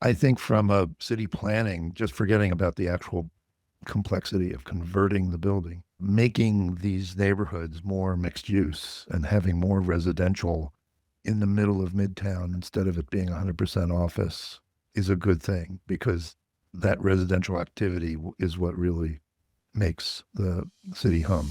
I think from a city planning, just forgetting about the actual complexity of converting the building, making these neighborhoods more mixed use and having more residential in the middle of Midtown instead of it being 100% office is a good thing because that residential activity is what really makes the city hum.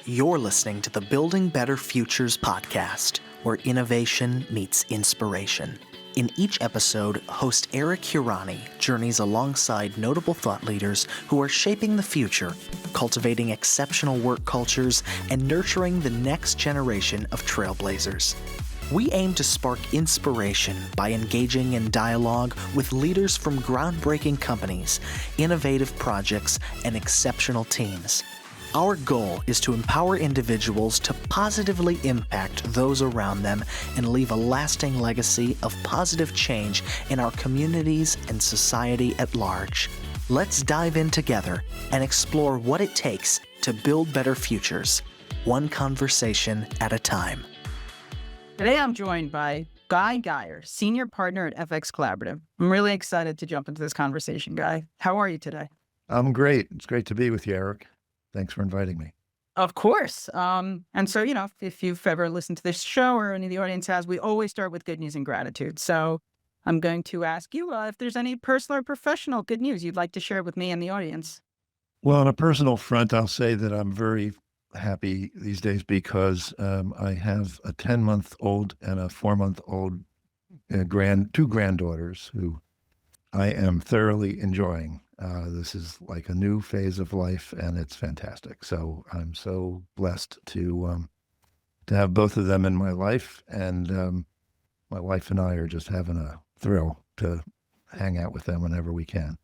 You're listening to the Building Better Futures podcast, where innovation meets inspiration. In each episode, host Eric Hurani journeys alongside notable thought leaders who are shaping the future, cultivating exceptional work cultures, and nurturing the next generation of trailblazers. We aim to spark inspiration by engaging in dialogue with leaders from groundbreaking companies, innovative projects, and exceptional teams. Our goal is to empower individuals to positively impact those around them and leave a lasting legacy of positive change in our communities and society at large. Let's dive in together and explore what it takes to build better futures, one conversation at a time. Today I'm joined by Guy Geier, Senior Partner at FXCollaborative. I'm really excited to jump into this conversation, Guy. How are you today? I'm great. It's great to be with you, Eric. Thanks for inviting me. Of course. And so, if you've ever listened to this show or any of the audience has, we always start with good news and gratitude. So I'm going to ask you if there's any personal or professional good news you'd like to share with me and the audience. Well, on a personal front, I'll say that I'm very happy these days because I have a 10-month-old and a 4-month-old two granddaughters who I am thoroughly enjoying. This is like a new phase of life, and it's fantastic. So I'm so blessed to have both of them in my life, and my wife and I are just having a thrill to hang out with them whenever we can.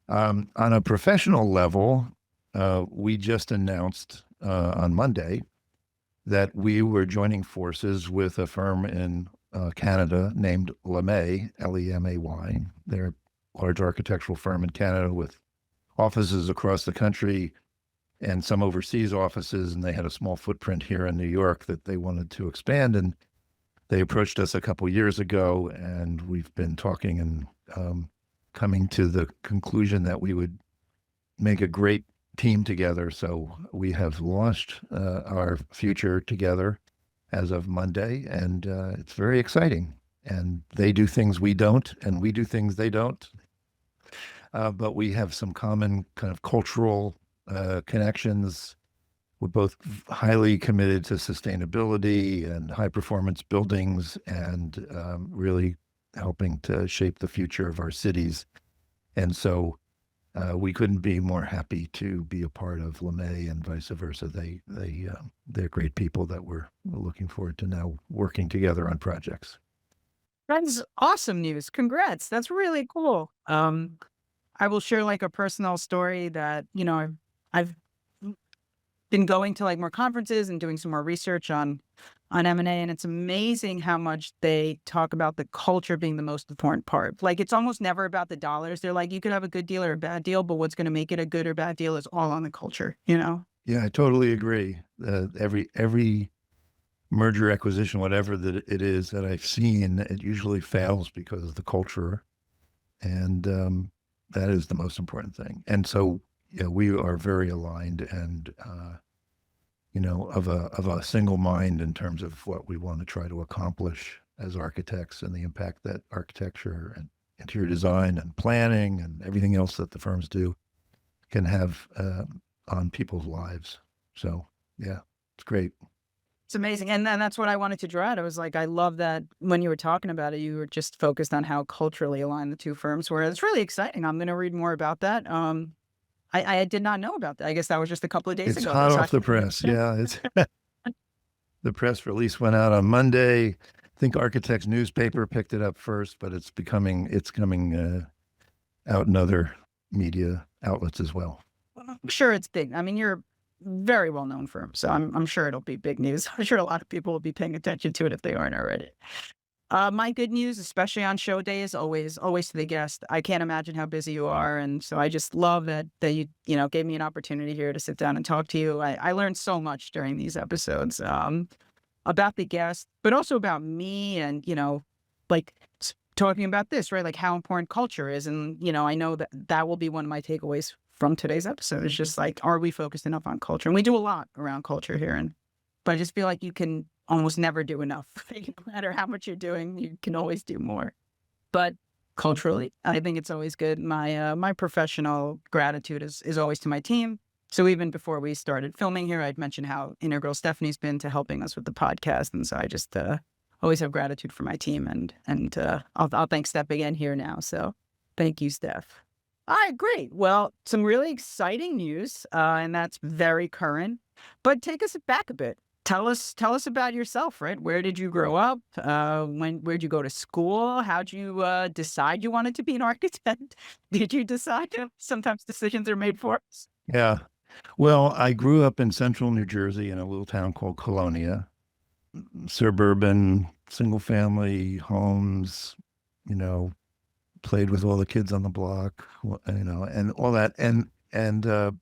On a professional level, we just announced on Monday that we were joining forces with a firm in Canada named Lemay, Lemay. They're a large architectural firm in Canada with offices across the country and some overseas offices. And they had a small footprint here in New York that they wanted to expand. And they approached us a couple years ago, and we've been talking and coming to the conclusion that we would make a great team together. So we have launched our future together as of Monday, and it's very exciting. And they do things we don't, and we do things they don't. But we have some common kind of cultural connections. We're both highly committed to sustainability and high performance buildings and really helping to shape the future of our cities. And so we couldn't be more happy to be a part of Lemay and vice versa. They're great people that we're looking forward to now working together on projects. That's awesome news. Congrats. That's really cool. I will share like a personal story that, I've been going to like more conferences and doing some more research on M&A, and it's amazing how much they talk about the culture being the most important part. Like it's almost never about the dollars. They're like, you could have a good deal or a bad deal, but what's going to make it a good or bad deal is all on the culture, Yeah, I totally agree. Every merger, acquisition, whatever that it is that I've seen, it usually fails because of the culture. And that is the most important thing. And so, we are very aligned and, of a single mind in terms of what we want to try to accomplish as architects and the impact that architecture and interior design and planning and everything else that the firms do can have on people's lives. So, yeah, it's great. It's amazing. And then that's what I wanted to draw out. I was like, I love that when you were talking about it, you were just focused on how culturally aligned the two firms were. It's really exciting. I'm going to read more about that. I did not know about that. I guess that was just a couple of days It's ago. hot off the press. Yeah, it's the press release went out on Monday. I think Architects newspaper picked it up first, but it's coming out in other media outlets as well. I'm sure it's big. I mean, you're a very well-known firm, so I'm sure it'll be big news. I'm sure a lot of people will be paying attention to it if they aren't already. My good news, especially on show day, is always to the guest. I can't imagine how busy you are, and so I just love that you gave me an opportunity here to sit down and talk to you. I learned so much during these episodes about the guest, but also about me and like talking about this, right? Like how important culture is. And, I know that will be one of my takeaways from today's episode. Is just like, are we focused enough on culture? And we do a lot around culture here. But I just feel like you can almost never do enough. No matter how much you're doing, you can always do more. But culturally, I think it's always good. My professional gratitude is always to my team. So even before we started filming here, I'd mentioned how integral Stephanie's been to helping us with the podcast. And so I just always have gratitude for my team. And I'll thank Steph again here now. So thank you, Steph. All right, great. Well, some really exciting news, and that's very current. But take us back a bit. Tell us about yourself, right? Where did you grow up? Where'd you go to school? How'd you decide you wanted to be an architect? Did you decide? Sometimes decisions are made for us. Yeah. Well, I grew up in central New Jersey in a little town called Colonia, suburban, single family homes, played with all the kids on the block, and all that.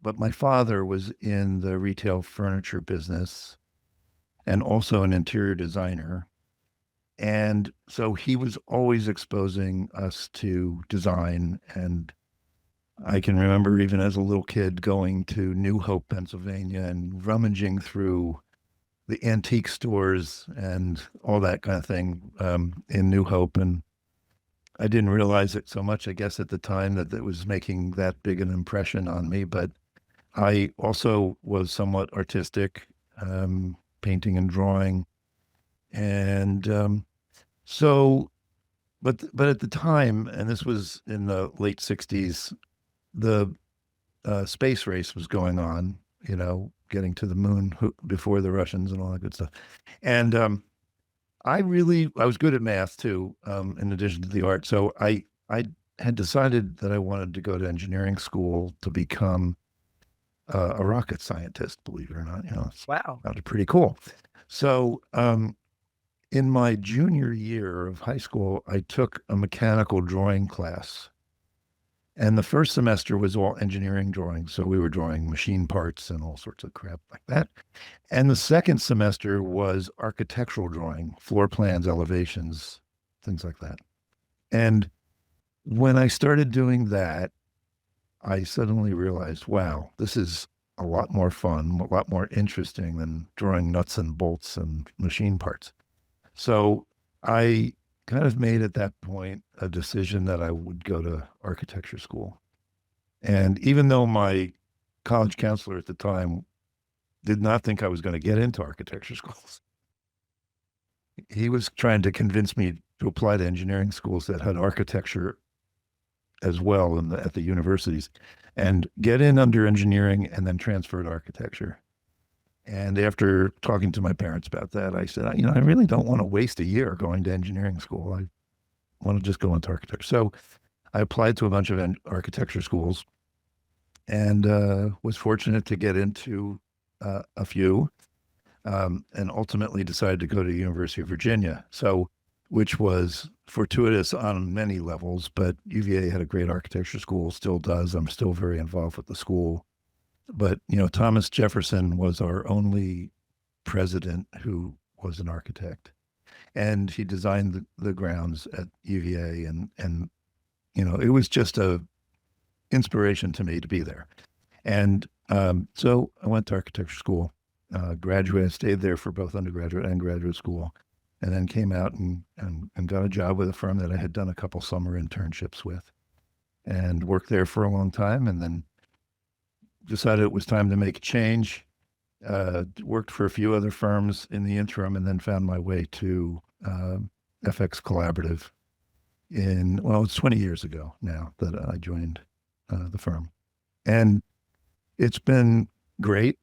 But my father was in the retail furniture business and also an interior designer. And so he was always exposing us to design. And I can remember even as a little kid going to New Hope, Pennsylvania, and rummaging through the antique stores and all that kind of thing in New Hope. And I didn't realize it so much, I guess, at the time that it was making that big an impression on me. But I also was somewhat artistic, painting and drawing. And but at the time, and this was in the late 60s, the space race was going on, getting to the moon before the Russians and all that good stuff. And I was good at math too, in addition to the art. So I had decided that I wanted to go to engineering school to become a rocket scientist, believe it or not. Wow. That was pretty cool. So in my junior year of high school, I took a mechanical drawing class. And the first semester was all engineering drawing. So we were drawing machine parts and all sorts of crap like that. And the second semester was architectural drawing, floor plans, elevations, things like that. And when I started doing that, I suddenly realized, wow, this is a lot more fun, a lot more interesting than drawing nuts and bolts and machine parts. So I kind of made at that point a decision that I would go to architecture school. And even though my college counselor at the time did not think I was going to get into architecture schools, he was trying to convince me to apply to engineering schools that had architecture as well at the universities and get in under engineering and then transfer to architecture. And after talking to my parents about that, I said, I really don't want to waste a year going to engineering school. I want to just go into architecture. So I applied to a bunch of architecture schools and was fortunate to get into a few and ultimately decided to go to the University of Virginia. So, which was fortuitous on many levels, but UVA had a great architecture school, still does. I'm still very involved with the school. But, Thomas Jefferson was our only president who was an architect. And he designed the grounds at UVA. And it was just a inspiration to me to be there. And so I went to architecture school, graduated, stayed there for both undergraduate and graduate school, and then came out and got a job with a firm that I had done a couple summer internships with and worked there for a long time. And then decided it was time to make a change, worked for a few other firms in the interim, and then found my way to FXCollaborative it's 20 years ago now that I joined the firm. And it's been great,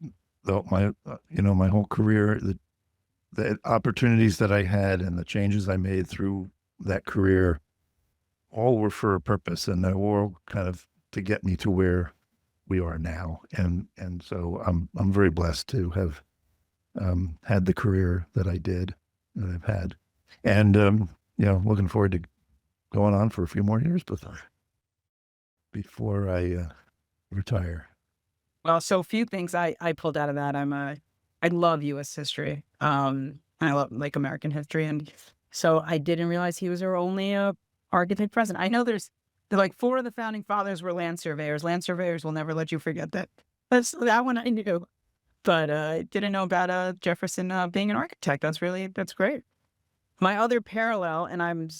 though my whole career, the opportunities that I had and the changes I made through that career all were for a purpose, and they were all kind of to get me to where we are now. And so I'm very blessed to have had the career that I did, that I've had. And, looking forward to going on for a few more years before I retire. Well, so a few things I pulled out of that. I love U.S. history. I love American history. And so I didn't realize he was our only architect president. I know they're like 4 of the founding fathers were land surveyors. Land surveyors will never let you forget that. That one I knew, but didn't know about Jefferson being an architect. That's great. My other parallel, and I'm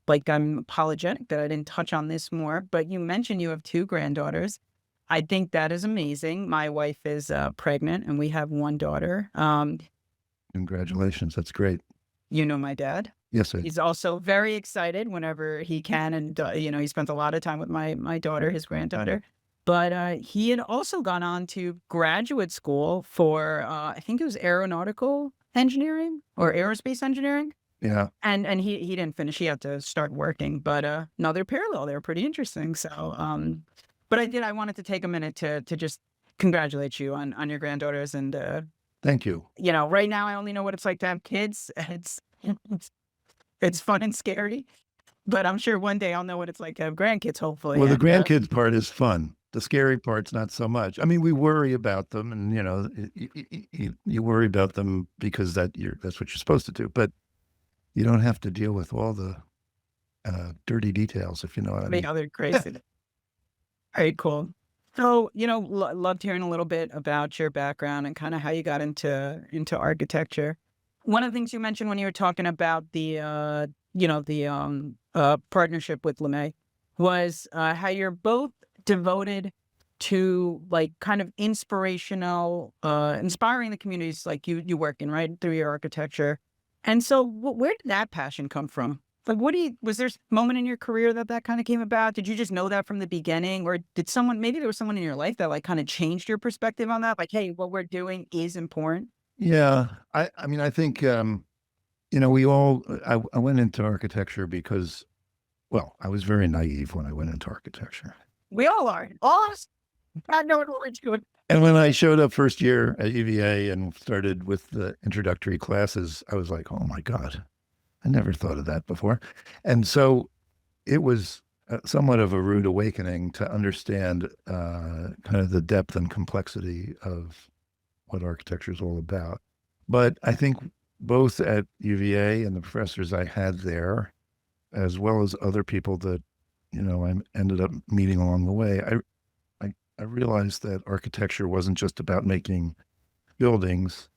apologetic that I didn't touch on this more, but you mentioned you have 2 granddaughters. I think that is amazing. My wife is pregnant, and we have 1 daughter. Congratulations. That's great. You know my dad. Yes, sir. He's also very excited whenever he can, and he spent a lot of time with my daughter, his granddaughter. But he had also gone on to graduate school for I think it was aeronautical engineering or aerospace engineering. Yeah. And he didn't finish. He had to start working. But another parallel, they're pretty interesting. So but I wanted to take a minute to just congratulate you on your granddaughters. And Thank you. right now I only know what it's like to have kids. It's fun and scary. But I'm sure one day I'll know what it's like to have grandkids, hopefully. Well, the And, grandkids part is fun. The scary part's not so much. I mean, we worry about them, and you worry about them because that's what you're supposed to do. But you don't have to deal with all the dirty details, if you know what I mean. they're crazy. Very cool. So, loved hearing a little bit about your background and kind of how you got into architecture. One of the things you mentioned when you were talking about the partnership with Lemay was how you're both devoted to like kind of inspiring the communities like you work in, right, through your architecture. And so where did that passion come from? Like, was there a moment in your career that kind of came about? Did you just know that from the beginning, or maybe there was someone in your life that like kind of changed your perspective on that? Like, hey, what we're doing is important. Yeah. I mean, I think, I went into architecture because, well, I was very naive when I went into architecture. We all are. All of us not knowing what we're doing. And when I showed up first year at UVA and started with the introductory classes, I was like, oh my God, I never thought of that before. And so it was somewhat of a rude awakening to understand kind of the depth and complexity of what architecture is all about. But I think both at UVA and the professors I had there, as well as other people that, I ended up meeting along the way, I realized that architecture wasn't just about making buildings.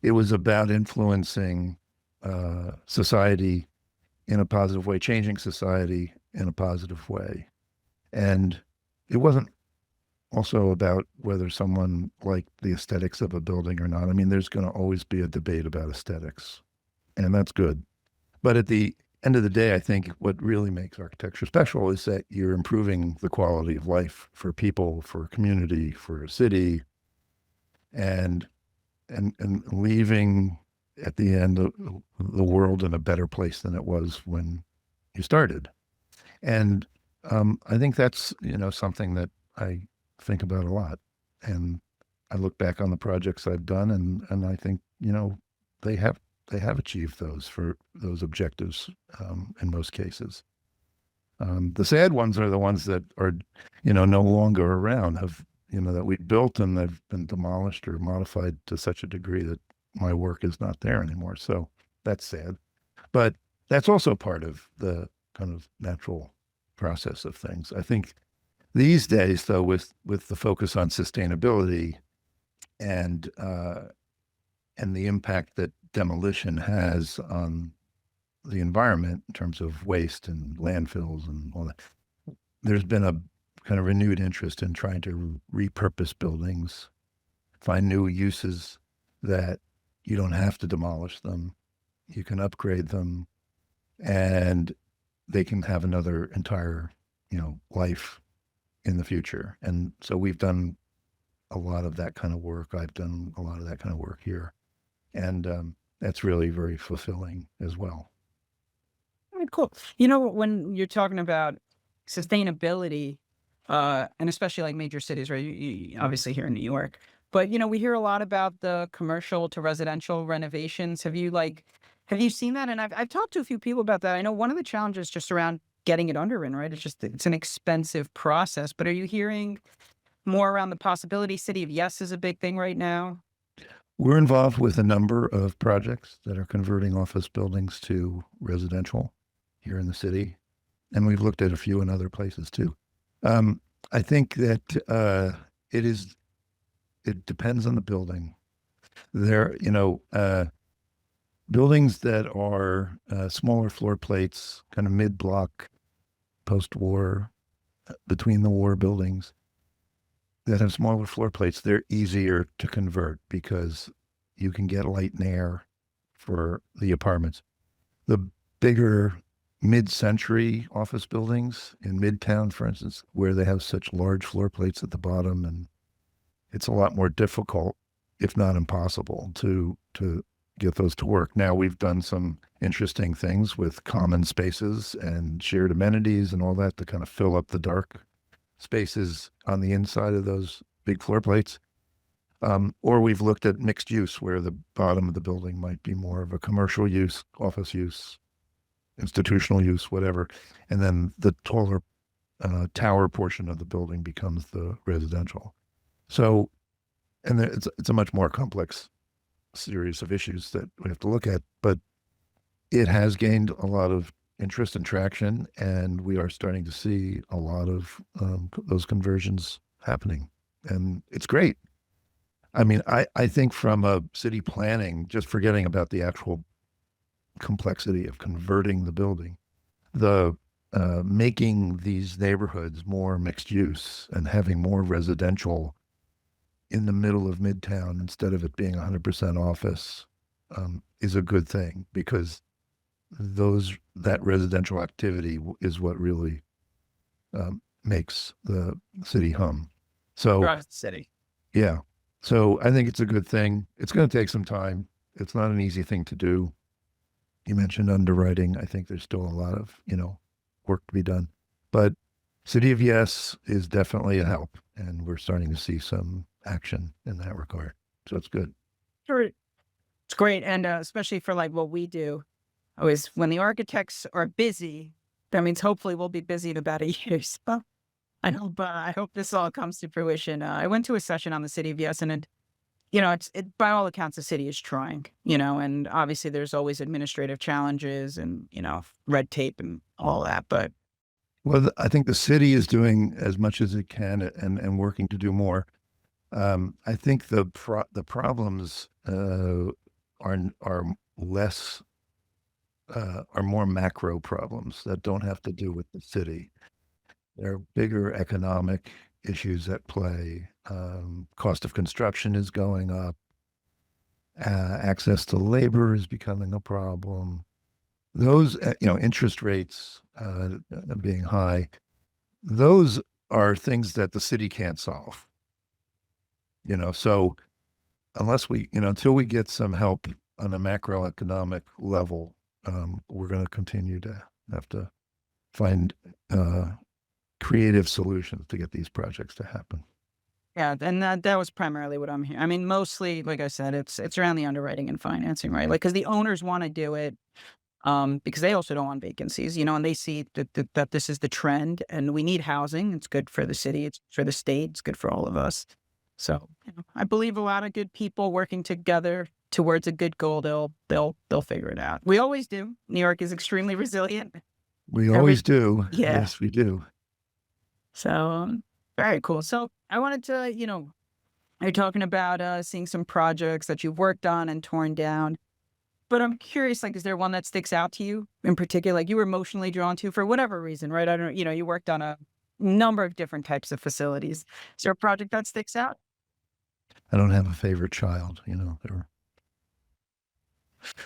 It was about influencing society in a positive way, changing society in a positive way. And it wasn't also about whether someone liked the aesthetics of a building or not. I mean, there's going to always be a debate about aesthetics, and that's good. But at the end of the day, I think what really makes architecture special is that you're improving the quality of life for people, for a community, for a city, and leaving at the end the world in a better place than it was when you started. And I think that's something that I think about a lot. And I look back on the projects I've done, and I think they have achieved those objectives in most cases. The sad ones are the ones that are no longer around, that we built and they've been demolished or modified to such a degree that my work is not there anymore. So that's sad. But that's also part of the kind of natural process of things. I think these days, though, with the focus on sustainability and the impact that demolition has on the environment in terms of waste and landfills and all that, there's been a kind of renewed interest in trying to repurpose buildings, find new uses that you don't have to demolish them. You can upgrade them, and they can have another entire, life in the future. And so we've done a lot of that kind of work. I've done a lot of that kind of work here. And that's really very fulfilling as well. All right, cool. When you're talking about sustainability, and especially like major cities, right? You obviously here in New York, but we hear a lot about the commercial to residential renovations. Have you seen that? And I've talked to a few people about that. I know one of the challenges just around getting it underwritten, right? It's an expensive process. But are you hearing more around the possibility? City of Yes is a big thing right now. We're involved with a number of projects that are converting office buildings to residential here in the city. and we've looked at a few in other places too. I think that it depends on the building. There, buildings that are smaller floor plates, kind of mid-block, post-war, between the war buildings that have smaller floor plates, they're easier to convert because you can get light and air for the apartments. The bigger mid-century office buildings in Midtown, for instance, where they have such large floor plates at the bottom, and it's a lot more difficult, if not impossible, to get those to work. Now, we've done some interesting things with common spaces and shared amenities and all that to kind of fill up the dark spaces on the inside of those big floor plates. Or we've looked at mixed use, where the bottom of the building might be more of a commercial use, office use, institutional use, whatever. And then the taller tower portion of the building becomes the residential. So, and it's a much more complex series of issues that we have to look at, but it has gained a lot of interest and traction, and we are starting to see a lot of those conversions happening, and it's great. I mean, I think from a city planning, just forgetting about the actual complexity of converting the building, the making these neighborhoods more mixed use and having more residential in the middle of Midtown instead of it being 100% office is a good thing, because that residential activity is what really makes the city hum. So, Drives the city. yeah. So I think it's a good thing. It's going to take some time. It's not an easy thing to do. You mentioned underwriting. I think there's still a lot of, work to be done. But City of Yes is definitely a help, and we're starting to see some action in that regard. So it's good. Sure. It's great. And especially for like what we do, always when the architects are busy, that means hopefully we'll be busy in about a year. So I hope this all comes to fruition. I went to a session on the City of Yes, and it by all accounts, the city is trying, and obviously there's always administrative challenges and, red tape and all that. But Well, I think the city is doing as much as it can and working to do more. I think the problems are less are more macro problems that don't have to do with the city. There are bigger economic issues at play. Cost of construction is going up. Access to labor is becoming a problem. Those, interest rates being high, those are things that the city can't solve. So unless until we get some help on a macroeconomic level, we're going to continue to have to find creative solutions to get these projects to happen. yeah, and that was primarily what I'm hearing. I mean, mostly, like I said, it's around the underwriting and financing, right? Like, because the owners want to do it, because they also don't want vacancies, and they see that this is the trend, and we need housing. It's good for the city, it's for the state, it's good for all of us. So, I believe a lot of good people working together towards a good goal, they'll figure it out. We always do. New York is extremely resilient. We always do. Yeah. Yes, we do. So, very cool. So I wanted to, you're talking about seeing some projects that you've worked on and torn down. But I'm curious, like, is there one that sticks out to you in particular, like you were emotionally drawn to for whatever reason, right? I don't know, you worked on a number of different types of facilities. Is there a project that sticks out? I don't have a favorite child.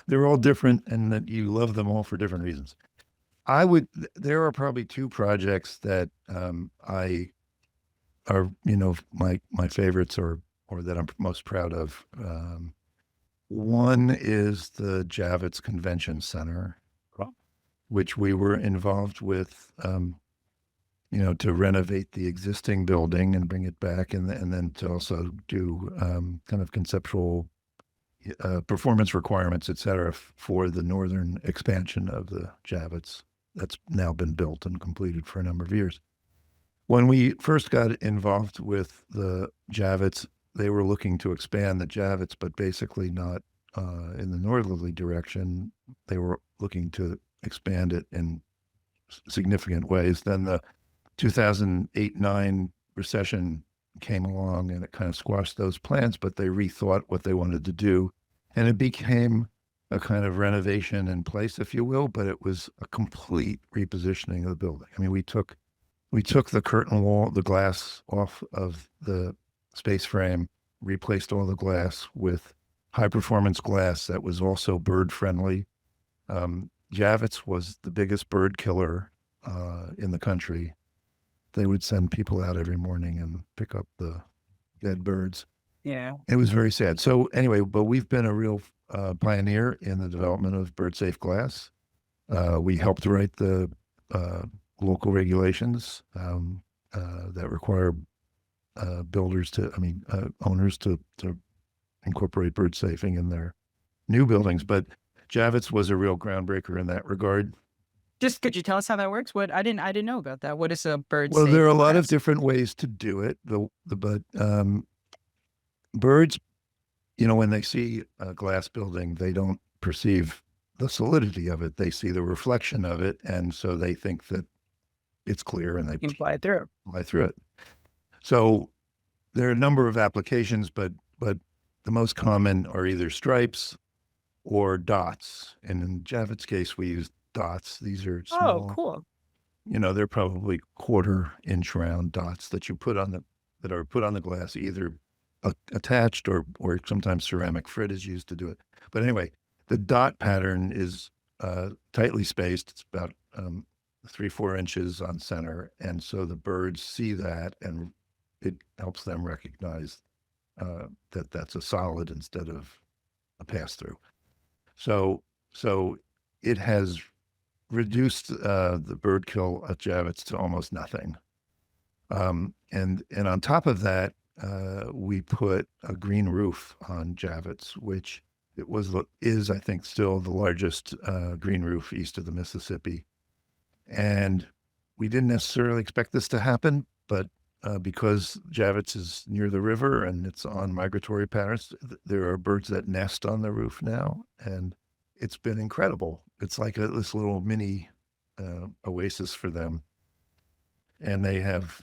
They're all different, and that you love them all for different reasons. There are probably two projects that I are, my favorites, or that I'm most proud of. One is the Javits Convention Center, which we were involved with, to renovate the existing building and bring it back, and then to also do kind of conceptual performance requirements, et cetera, for the northern expansion of the Javits that's now been built and completed for a number of years. When we first got involved with the Javits, they were looking to expand the Javits, but basically not in the northerly direction. They were looking to expand it in significant ways. Then the 2008-9 recession came along and it kind of squashed those plans, but they rethought what they wanted to do. And it became a kind of renovation in place, if you will, but it was a complete repositioning of the building. I mean, we took the curtain wall, the glass off of the space frame, replaced all the glass with high performance glass that was also bird friendly. Javits was the biggest bird killer in the country. They would send people out every morning and pick up the dead birds. Yeah. It was very sad. So anyway, but we've been a real pioneer in the development of bird safe glass. We helped write the local regulations that require owners to incorporate bird safing in their new buildings. But Javits was a real groundbreaker in that regard. Just could you tell us how that works? I didn't know about that. What is a bird Well, safe there are a lot of glass? different ways to do it. But birds, when they see a glass building, they don't perceive the solidity of it. They see the reflection of it, and so they think that it's clear, and they You can fly it through. fly through it. So there are a number of applications, but the most common are either stripes or dots. And in Javits' case, we use dots. These are Oh, small, cool. they're probably 1/4-inch round dots that are put on the glass, either attached or sometimes ceramic frit is used to do it. But anyway, the dot pattern is tightly spaced. It's about 3-4 inches on center. And so the birds see that, and it helps them recognize that that's a solid instead of a pass-through. So it has reduced the bird kill at Javits to almost nothing. And on top of that, we put a green roof on Javits, which is, I think, still the largest green roof east of the Mississippi. And we didn't necessarily expect this to happen, but because Javits is near the river and it's on migratory patterns, there are birds that nest on the roof now, and it's been incredible. It's like this little mini oasis for them. And they have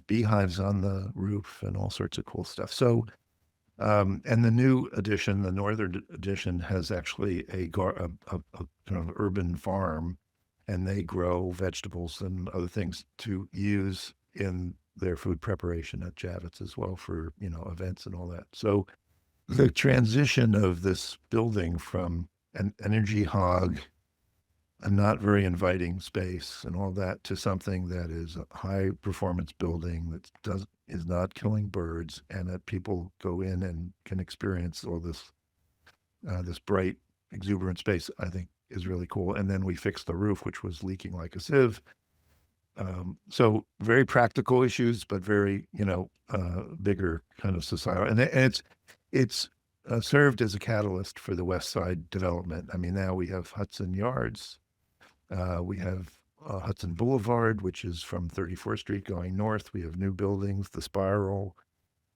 beehives on the roof and all sorts of cool stuff. So, and the new edition, the northern edition, has actually a kind of urban farm, and they grow vegetables and other things to use in their food preparation at Javits as well for, events and all that. So the transition of this building from an energy hog, a not very inviting space and all that, to something that is a high performance building that is not killing birds, and that people go in and can experience all this bright, exuberant space, I think is really cool. And then we fixed the roof, which was leaking like a sieve. So very practical issues, but very, bigger kind of societal. And it's served as a catalyst for the West Side development. I mean, now we have Hudson Yards. We have Hudson Boulevard, which is from 34th Street going north. We have new buildings, the Spiral.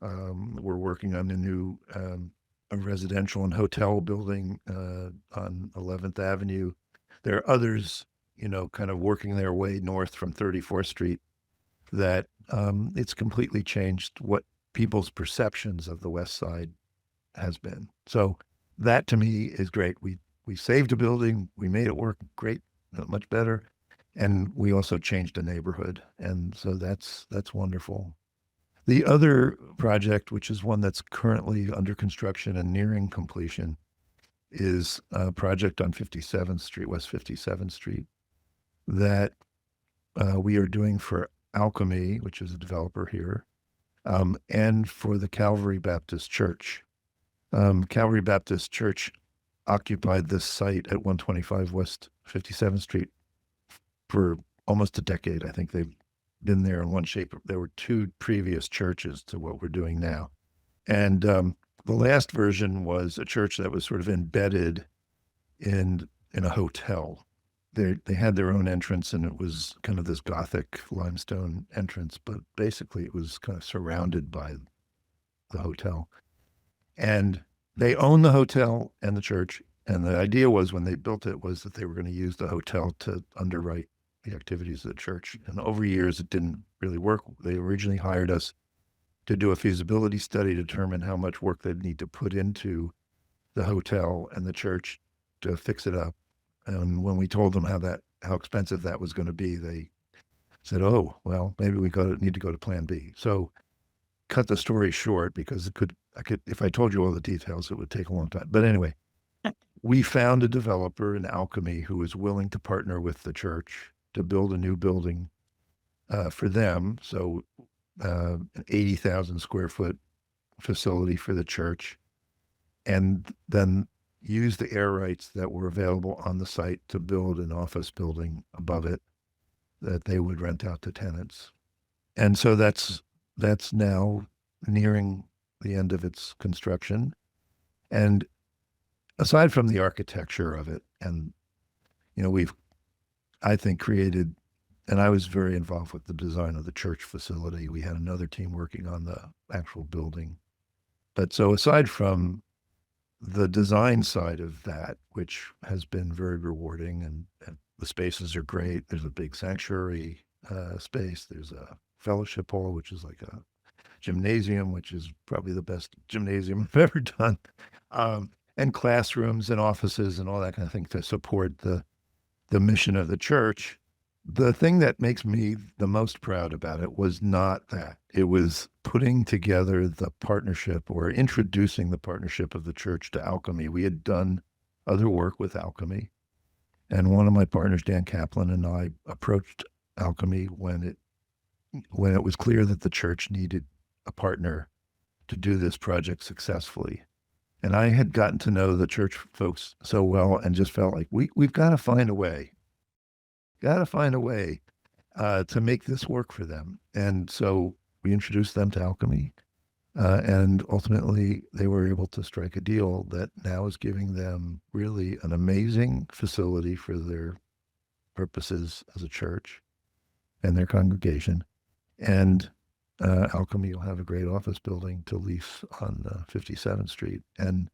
We're working on a new a residential and hotel building on 11th Avenue. There are others, kind of working their way north from 34th Street that it's completely changed what people's perceptions of the West Side has been. So that to me is great. We saved a building, we made it work great, much better, and we also changed a neighborhood. And so that's wonderful. The other project, which is one that's currently under construction and nearing completion, is a project on 57th Street, West 57th Street, that we are doing for Alchemy, which is a developer here, and for the Calvary Baptist Church. Calvary Baptist Church occupied this site at 125 West 57th Street for almost a decade. I think they've been there in one shape. There were 2 previous churches to what we're doing now. And the last version was a church that was sort of embedded in a hotel. They had their own entrance, and it was kind of this Gothic limestone entrance, but basically it was kind of surrounded by the hotel. And they own the hotel and the church. And the idea was, when they built it, was that they were going to use the hotel to underwrite the activities of the church. And over years, it didn't really work. They originally hired us to do a feasibility study, determine how much work they'd need to put into the hotel and the church to fix it up. And when we told them how expensive that was going to be, they said, "Oh, well, maybe we need to go to Plan B." So, cut the story short, because if I told you all the details, it would take a long time. But anyway, we found a developer in Alchemy who was willing to partner with the church to build a new building for them. So, an 80,000 square foot facility for the church, and then use the air rights that were available on the site to build an office building above it that they would rent out to tenants. And so that's now nearing the end of its construction. And aside from the architecture of it, and we've, I think, created, and I was very involved with the design of the church facility. We had another team working on the actual building. But so aside from the design side of that, which has been very rewarding, and the spaces are great. There's a big sanctuary space. There's a fellowship hall, which is like a gymnasium, which is probably the best gymnasium I've ever done, and classrooms and offices and all that kind of thing to support the mission of the church. The thing that makes me the most proud about it was not that. It was putting together the partnership, or introducing the partnership of the church to Alchemy. We had done other work with Alchemy, and one of my partners, Dan Kaplan, and I approached Alchemy when it was clear that the church needed a partner to do this project successfully. And I had gotten to know the church folks so well, and just felt like we've got to find a way. Got to find a way to make this work for them. And so we introduced them to Alchemy, and ultimately they were able to strike a deal that now is giving them really an amazing facility for their purposes as a church and their congregation. And Alchemy will have a great office building to lease on 57th Street. And,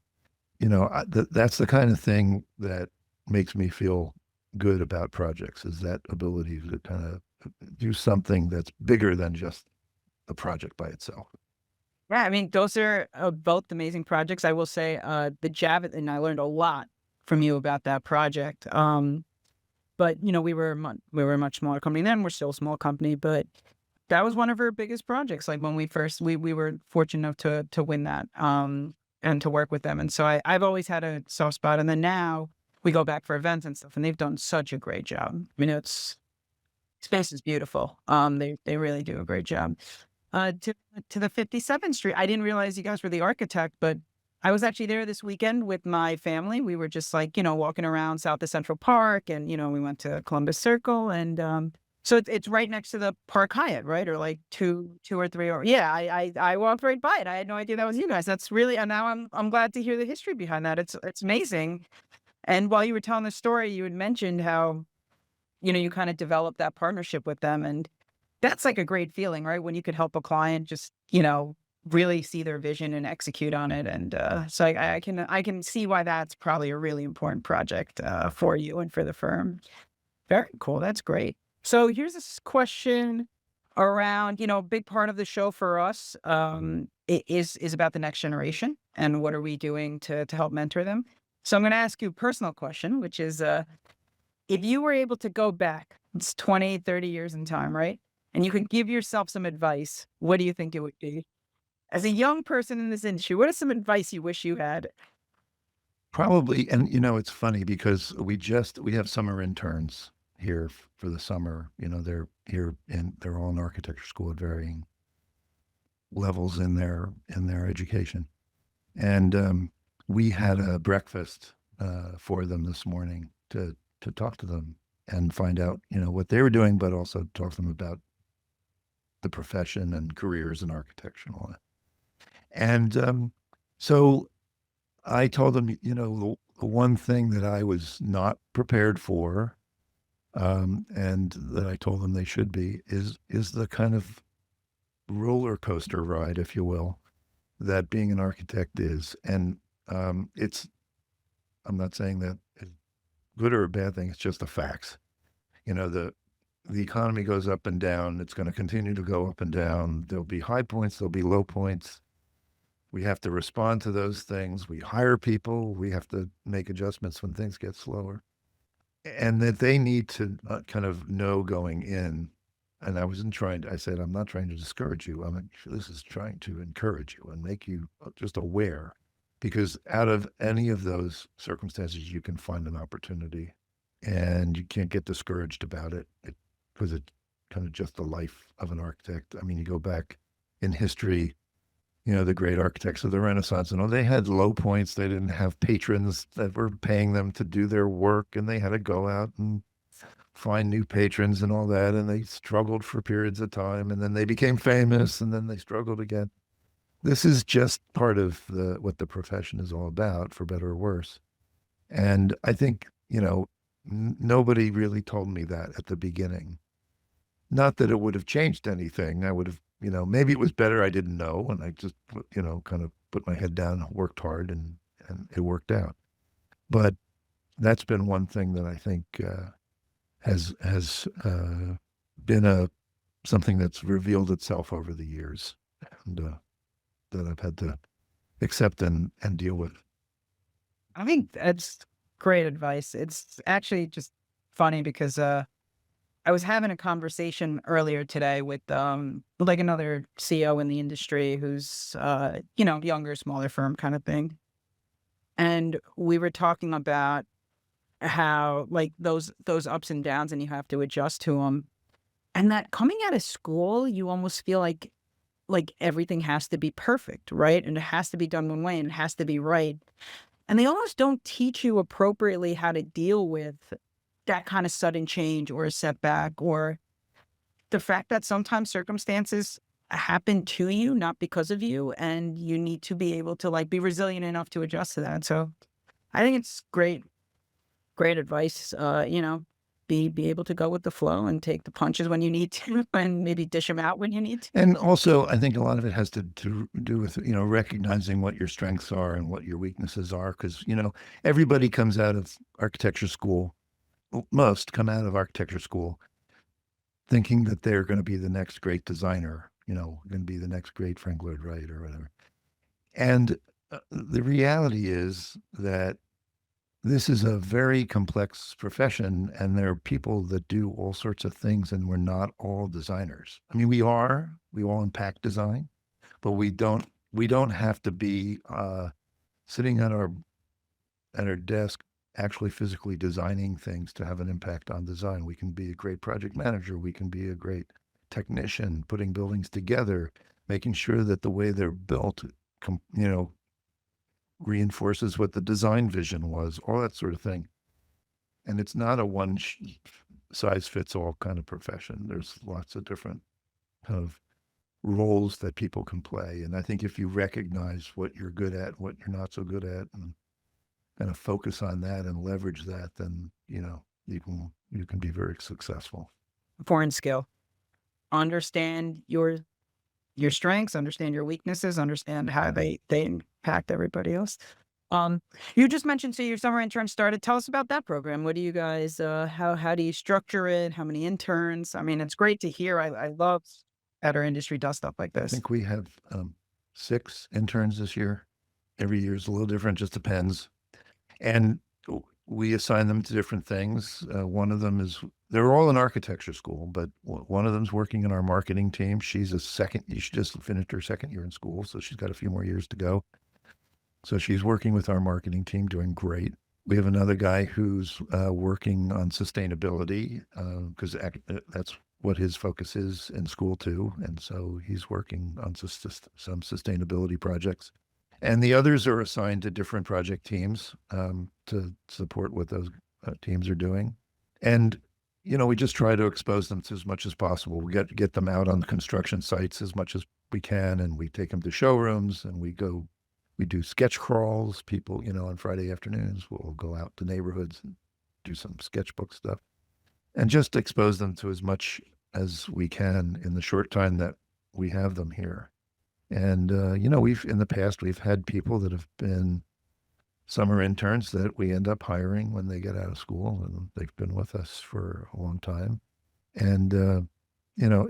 that's the kind of thing that makes me feel good about projects, is that ability to kind of do something that's bigger than just the project by itself. Yeah, I mean, those are both amazing projects. I will say the Javits, and I learned a lot from you about that project. But we were a much smaller company then. We're still a small company, but that was one of our biggest projects. Like when we first, we were fortunate enough to win that and to work with them. And so I've always had a soft spot. And then now we go back for events and stuff, and they've done such a great job. I mean, space is beautiful. They really do a great job. To the 57th Street, I didn't realize you guys were the architect, but I was actually there this weekend with my family. We were just walking around south of Central Park, and we went to Columbus Circle, and so it's right next to the Park Hyatt, right? Or like two or three, or yeah, I walked right by it. I had no idea that was you guys. That's really, and now I'm glad to hear the history behind that. It's amazing. And while you were telling the story, you had mentioned how, you kind of developed that partnership with them. And that's like a great feeling, right? When you could help a client just, really see their vision and execute on it. And so I can see why that's probably a really important project for you and for the firm. Very cool. That's great. So here's this question around, a big part of the show for us is about the next generation and what are we doing to help mentor them. So I'm going to ask you a personal question, which is, if you were able to go back, it's 20, 30 years in time, right? And you could give yourself some advice, what do you think it would be? As a young person in this industry, what is some advice you wish you had? Probably, and it's funny because we have summer interns here for the summer. They're here, and they're all in architecture school at varying levels in their education. And we had a breakfast for them this morning to talk to them and find out, what they were doing, but also talk to them about the profession and careers in architecture and all that. And so I told them, the one thing that I was not prepared for, and that I told them they should be, is the kind of roller coaster ride, if you will, that being an architect is. And I'm not saying that it's good or a bad thing. It's just the facts. The the economy goes up and down. It's going to continue to go up and down. There'll be high points, there'll be low points. We have to respond to those things. We hire people. We have to make adjustments when things get slower. And that they need to kind of know going in. And I said, I'm not trying to discourage you. This is trying to encourage you and make you just aware, because out of any of those circumstances, you can find an opportunity, and you can't get discouraged about it because it's kind of just the life of an architect. I mean, you go back in history, the great architects of the Renaissance, they had low points. They didn't have patrons that were paying them to do their work, and they had to go out and find new patrons and all that, and they struggled for periods of time, and then they became famous, and then they struggled again. This is just part of what the profession is all about, for better or worse. And I think, nobody really told me that at the beginning. Not that it would have changed anything. I would have, maybe it was better I didn't know, and I just, kind of put my head down, worked hard, and it worked out. But that's been one thing that I think has been something that's revealed itself over the years, and that I've had to accept and deal with. I think that's great advice. It's actually just funny because I was having a conversation earlier today with like another CEO in the industry who's younger, smaller firm kind of thing. And we were talking about how like those ups and downs, and you have to adjust to them. And that coming out of school, you almost feel like everything has to be perfect, right? And it has to be done one way, and it has to be right. And they almost don't teach you appropriately how to deal with that kind of sudden change or a setback, or the fact that sometimes circumstances happen to you, not because of you, and you need to be able to be resilient enough to adjust to that. So I think it's great advice. Be able to go with the flow and take the punches when you need to, and maybe dish them out when you need to. And also, I think a lot of it has to do with, recognizing what your strengths are and what your weaknesses are. Because, everybody comes out of architecture school, most come out of architecture school thinking that they're going to be the next great designer, going to be the next great Frank Lloyd Wright or whatever. And the reality is that this is a very complex profession, and there are people that do all sorts of things, and we're not all designers. I mean, we all impact design, but we don't have to be sitting at our desk actually physically designing things to have an impact on design. We can be a great project manager. We can be a great technician, putting buildings together, making sure that the way they're built, reinforces what the design vision was, all that sort of thing. And it's not a one size fits all kind of profession. There's lots of different kind of roles that people can play. And I think if you recognize what you're good at, what you're not so good at, and kind of focus on that and leverage that, then, you can be very successful. Important skill. Understand your strengths, understand your weaknesses, understand how they impact everybody else. You just mentioned, so your summer intern started. Tell us about that program. What do you guys, how do you structure it? How many interns? I mean, it's great to hear. I love that our industry does stuff like I this. think we have 6 interns this year. Every year is a little different, just depends. And we assign them to different things. One of them they're all in architecture school, but one of them's working in our marketing team. She just finished her second year in school, so she's got a few more years to go. So she's working with our marketing team, doing great. We have another guy who's working on sustainability, because that's what his focus is in school too. And so he's working on some sustainability projects. And the others are assigned to different project teams to support what those teams are doing. And, we just try to expose them to as much as possible. We get them out on the construction sites as much as we can, and we take them to showrooms, and we do sketch crawls. People, on Friday afternoons, we'll go out to neighborhoods and do some sketchbook stuff, and just expose them to as much as we can in the short time that we have them here. And, in the past, we've had people that have been summer interns that we end up hiring when they get out of school, and they've been with us for a long time. And,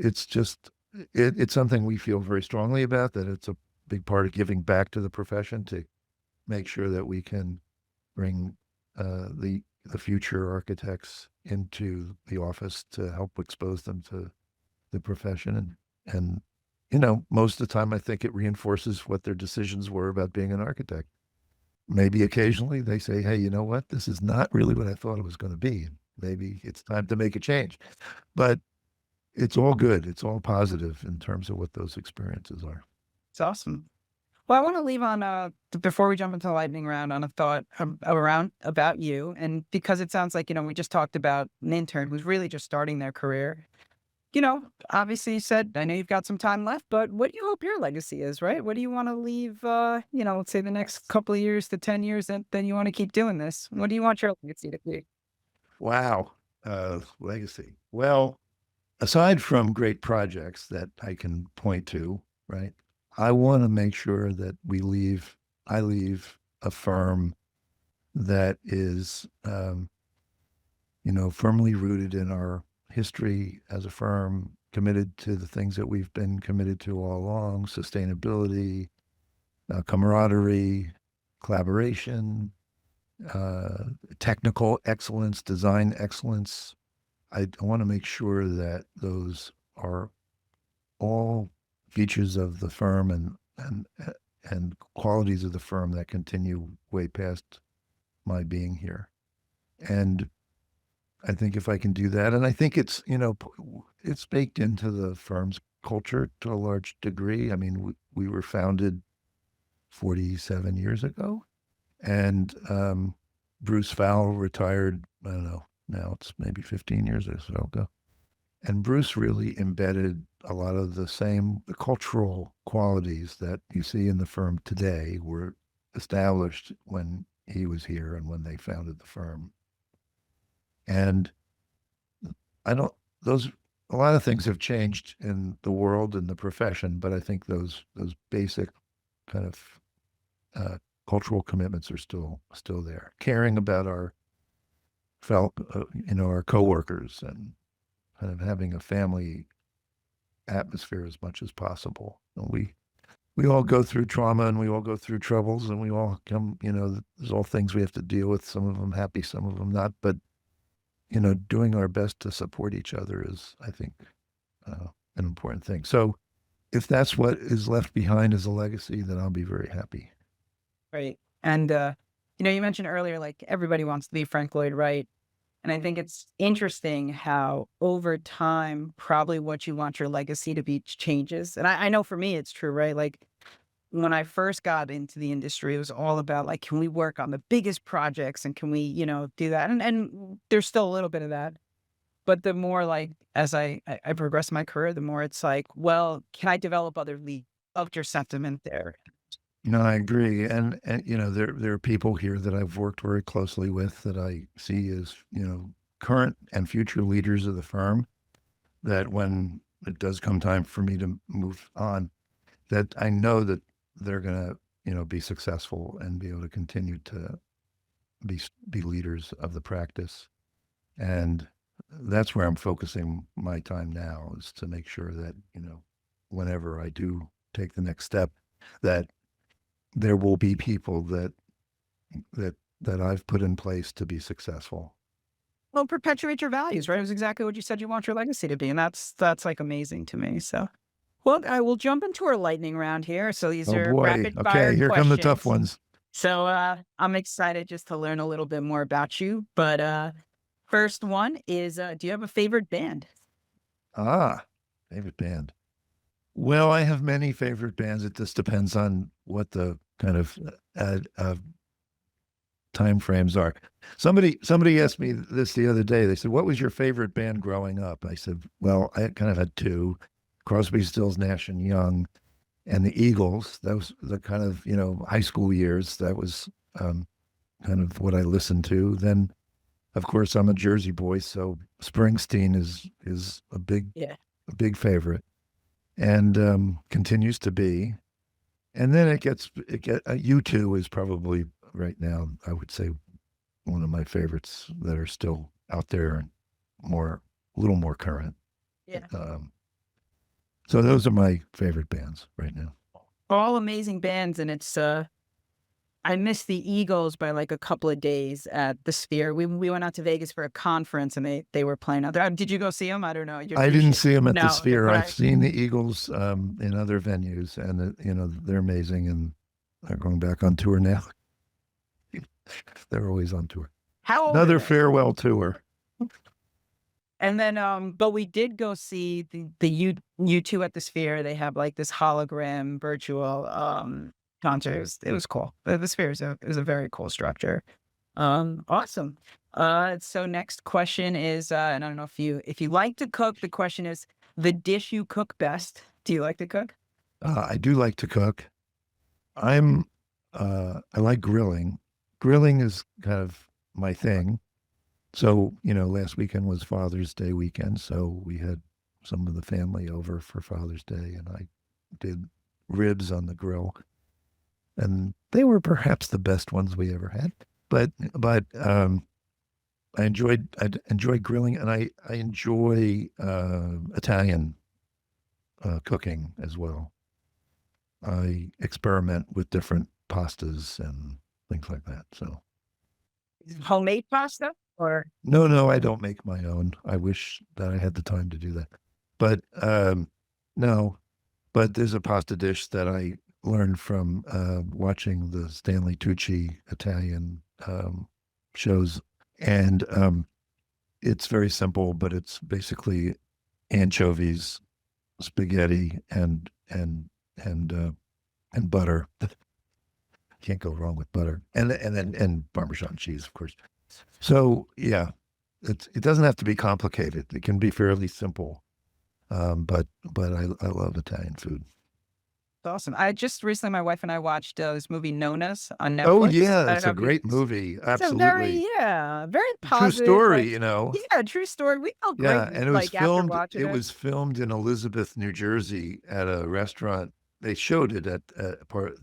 it's just, it's something we feel very strongly about, that it's a big part of giving back to the profession to make sure that we can bring the future architects into the office to help expose them to the profession. And, most of the time I think it reinforces what their decisions were about being an architect. Maybe occasionally they say, hey, you know what? This is not really what I thought it was going to be. Maybe it's time to make a change. But it's all good. It's all positive in terms of what those experiences are. It's awesome. Well, I want to leave on before we jump into the lightning round on a thought around about you, and because it sounds like we just talked about an intern who's really just starting their career. Obviously you said, I know you've got some time left, but what do you hope your legacy is, right? What do you want to leave, let's say the next couple of years to 10 years, and then you want to keep doing this? What do you want your legacy to be? Wow. Legacy. Well, aside from great projects that I can point to, right? I want to make sure that I leave a firm that is, firmly rooted in our history as a firm, committed to the things that we've been committed to all along: sustainability, camaraderie, collaboration, technical excellence, design excellence. I want to make sure that those are all features of the firm and qualities of the firm that continue way past my being here. And I think if I can do that, and I think it's it's baked into the firm's culture to a large degree. I mean, we were founded 47 years ago, and Bruce Fowle retired, I don't know, now it's maybe 15 years or so ago. And Bruce really embedded a lot of the cultural qualities that you see in the firm today were established when he was here and when they founded the firm. And I don't, those, a lot of things have changed in the world and the profession, but I think those basic kind of cultural commitments are still there. Caring about our our coworkers, and kind of having a family atmosphere as much as possible. And we all go through trauma, and we all go through troubles, and we all come, there's all things we have to deal with, some of them happy, some of them not, but doing our best to support each other is, I think, an important thing. So if that's what is left behind as a legacy, then I'll be very happy. Right. And, you mentioned earlier, like everybody wants to be Frank Lloyd Wright. And I think it's interesting how over time, probably what you want your legacy to be changes. And I know for me, it's true, right? Like when I first got into the industry, it was all about like, can we work on the biggest projects, and can we, do that? And there's still a little bit of that. But the more like, as I progress in my career, the more it's like, well, can I develop other leads of your sentiment there? I agree. And there are people here that I've worked very closely with that I see as, current and future leaders of the firm, that when it does come time for me to move on, that I know that they're going to, be successful and be able to continue to be leaders of the practice. And that's where I'm focusing my time now, is to make sure that, whenever I do take the next step, that there will be people that I've put in place to be successful. Well, perpetuate your values, right? It was exactly what you said you want your legacy to be. And that's like amazing to me. So, well, I will jump into our lightning round here. So these Oh are boy. rapid fire Okay, here come the tough questions. ones. So I'm excited just to learn a little bit more about you. But first one is, do you have a favorite band? Favorite band. Well, I have many favorite bands. It just depends on what the kind of time frames are. Somebody asked me this the other day. They said, "What was your favorite band growing up?" I said, "Well, I kind of had two: Crosby, Stills, Nash and Young, and the Eagles." That was the kind of high school years. That was kind of what I listened to. Then, of course, I'm a Jersey boy, so Springsteen is a big favorite, and continues to be. And then U2 is probably right now, I would say, one of my favorites that are still out there and more a little more current. Yeah. So those are my favorite bands right now. All amazing bands, and it's I missed the Eagles by like a couple of days at the Sphere. We went out to Vegas for a conference, and they were playing out there. Did you go see them? I don't know. I didn't see them at the No, Sphere. but I've seen the Eagles in other venues, and they're amazing, and they're going back on tour now. They're always on tour. How old are Another they? farewell tour. And then, but we did go see the U2 at the Sphere. They have like this hologram virtual concert. It was cool. The Sphere is it was a very cool structure. Awesome. So next question is, and I don't know if you like to cook. The question is the dish you cook best. Do you like to cook? I do like to cook. I like grilling. Grilling is kind of my thing. So, last weekend was Father's Day weekend. So we had some of the family over for Father's Day, and I did ribs on the grill. And they were perhaps the best ones we ever had. But I enjoy grilling, and I enjoy Italian cooking as well. I experiment with different pastas and things like that. So Homemade pasta or no, I don't make my own. I wish that I had the time to do that. But no, but there's a pasta dish that I learned from watching the Stanley Tucci Italian shows, and it's very simple, but it's basically anchovies, spaghetti, and butter. Can't go wrong with butter, and Parmesan cheese, of course. So yeah, it doesn't have to be complicated. It can be fairly simple, but I love Italian food. awesome. I just recently, my wife and I watched this movie Nonas on Netflix. Oh I yeah, don't it's know a if you- great movie. It's a Absolutely, very true positive. story. Yeah, true story. We felt Yeah, great. and it was like after filmed. watching It it. was filmed in Elizabeth, New Jersey, at a restaurant. They showed it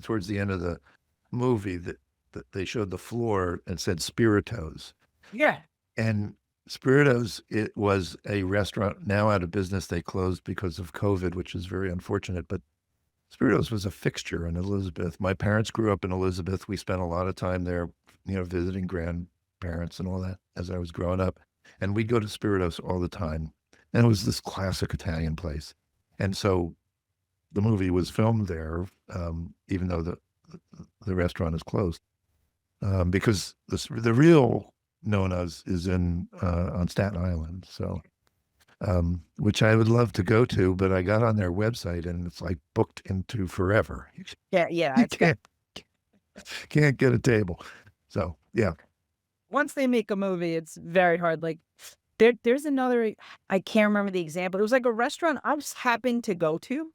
towards the end of the movie that they showed the floor and said Spiritos. Yeah. And Spiritos, it was a restaurant now out of business. They closed because of COVID, which is very unfortunate. But Spiritos was a fixture in Elizabeth. My parents grew up in Elizabeth. We spent a lot of time there, visiting grandparents and all that as I was growing up. And we'd go to Spiritos all the time. And it was this classic Italian place. And so the movie was filmed there, even though the restaurant is closed, because the real Nona's is on Staten Island. So, which I would love to go to, but I got on their website and it's like booked into forever. Yeah. You It's good. can't get a table. So yeah, Once they make a movie, it's very hard. Like there's another, I can't remember the example. It was like a restaurant I was happened to go to.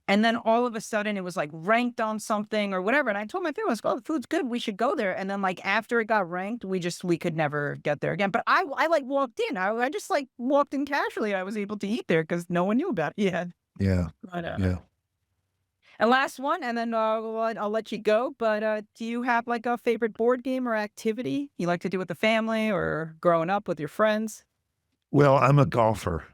And then all of a sudden it was like ranked on something or whatever. And I told my family, I was like, oh, the food's good. We should go there. And then like after it got ranked, we could never get there again. But I like walked in. I just like walked in casually. I was able to eat there because no one knew about it yet. yeah, But, yeah. And last one, and then I'll let you go. But do you have like a favorite board game or activity you like to do with the family or growing up with your friends? Well, I'm a golfer.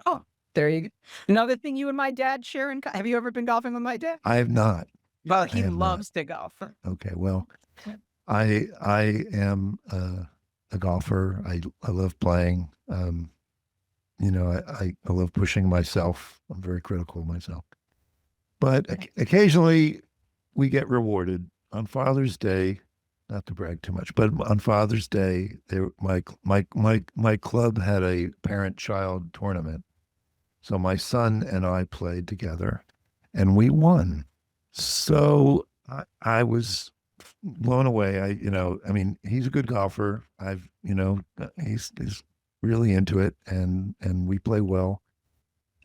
Oh, there you go. Another thing you and my dad share in. Have you ever been golfing with my dad? I have not. Well, he have not. loves to golf. Okay, well, I am a golfer. I love playing. I love pushing myself. I'm very critical of myself. But occasionally we get rewarded on Father's Day. Not to brag too much, but on Father's Day, my club had a parent-child tournament. So my son and I played together, and we won. So I was blown away. I mean, he's a good golfer. He's really into it, and we play well,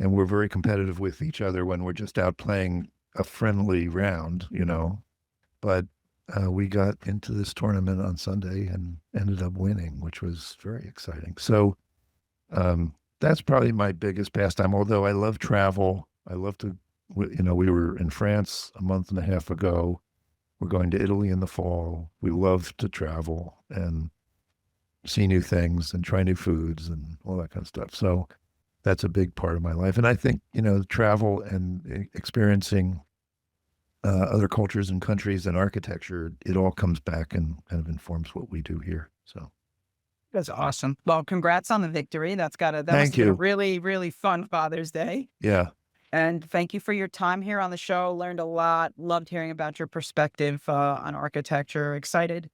and we're very competitive with each other when we're just out playing a friendly round, But we got into this tournament on Sunday and ended up winning, which was very exciting. So that's probably my biggest pastime, although I love travel. I love to, we were in France a month and a half ago. We're going to Italy in the fall. We love to travel. And, see new things and try new foods and all that kind of stuff. So that's a big part of my life. And I think, travel and experiencing other cultures and countries and architecture, it all comes back and kind of informs what we do here. So That's awesome. Well, congrats on the victory. That must thank have been a you. really, really fun Father's Day. Yeah. And thank you for your time here on the show. Learned a lot. Loved hearing about your perspective on architecture. Excited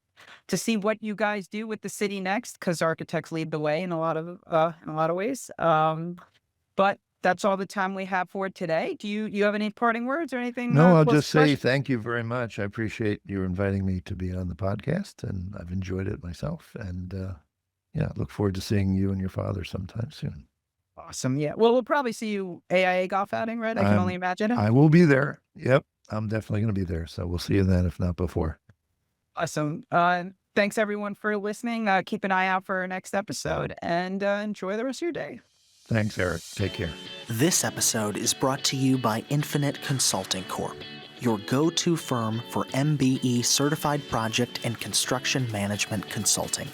to see what you guys do with the city next, because architects lead the way in a lot of ways. But that's all the time we have for today. Do you have any parting words or anything? No, I'll Close just say questions? thank you very much. I appreciate you inviting me to be on the podcast, and I've enjoyed it myself. And look forward to seeing you and your father sometime soon. Awesome. Yeah. Well, we'll probably see you AIA golf outing, right? I can only imagine it. I will be there. Yep, I'm definitely going to be there. So we'll see you then, if not before. Awesome. Thanks everyone for listening. Keep an eye out for our next episode and enjoy the rest of your day. Thanks, Eric. Take care. This episode is brought to you by Infinite Consulting Corp., your go-to firm for MBE certified project and construction management consulting.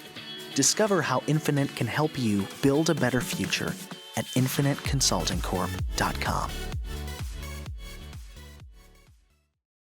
Discover how Infinite can help you build a better future at infiniteconsultingcorp.com.